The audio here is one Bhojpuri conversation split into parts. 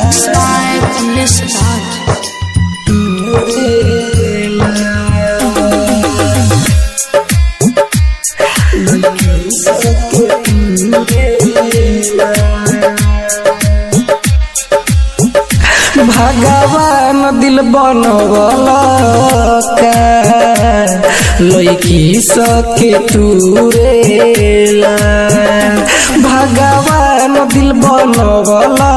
Mixed by Police Raj. भगवान दिल बनवला लइकी सके तुरेला। भगवान दिल बनवला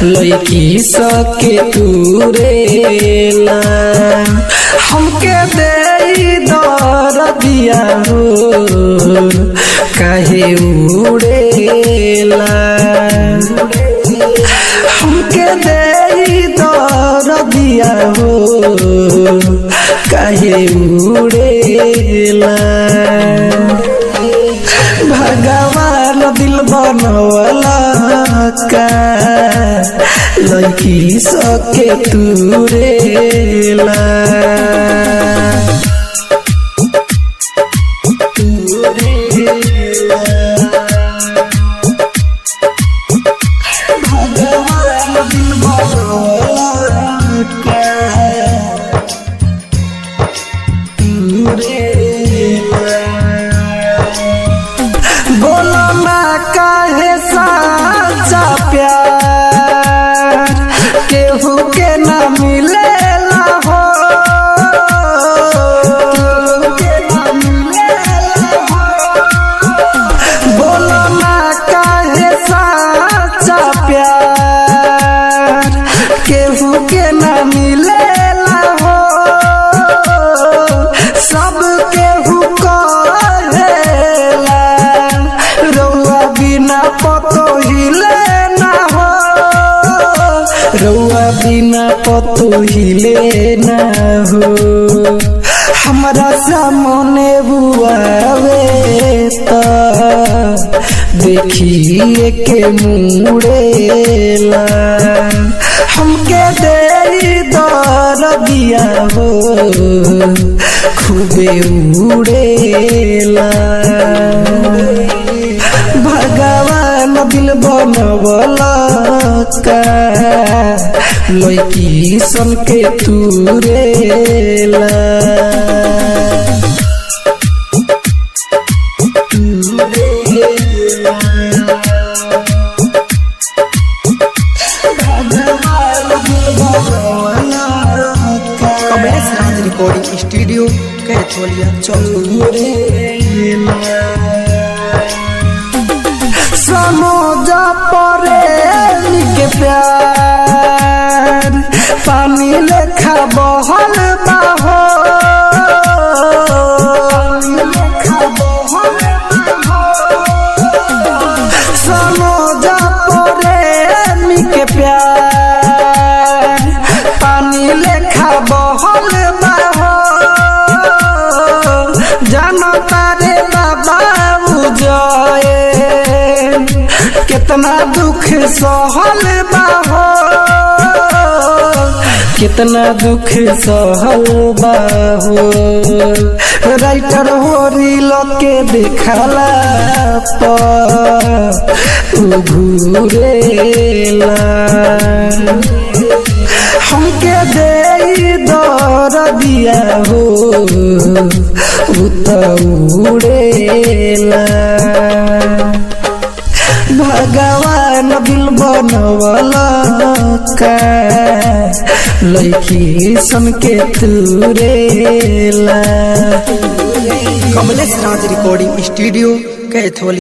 लइकी सके तुरेला। हमके दे दर्दिया हो काहे उड़ेला। हमके दे दर्दिया हो काहे उड़ेला। भगवान दिल बनवला लइकी सके तुरेला। बोलो ना काहे साचा प्यार केहू के ना मिलेला हो। बोलो ना काहे साचा प्यार केहू के ना मिलेला हो। सब केहू कहेला रउआ बिना पतो हिले ना हो। रउआ बिना पतो हिले ना हो। हमरा सामने बुआवे त देखिए के मुड़ेला। हमके दे दर्दिया हो खूबे उड़ेला। भगवान दिल बनवला लइकी सन के तुरेला। कमलेश राज रिकॉर्डिंग स्टूडियो कैथोलिया चौक। समोजा परे के प्यार पानी लेखा बहल बाहो। समोजा परे के प्यार पानी लेखा बहल बाहो। जानो तारे बाबा जय कितना दुख सहल बाहो। कितना दुख सहल बाहो। राइटर हो रील के देखला घूरेला। हमके दे दर्दिया हो उड़ेला। भगवान दिल बनवला लइकी सन के तुरेला। कमलेश राज रिकॉर्डिंग स्टूडियो कैथोलिया।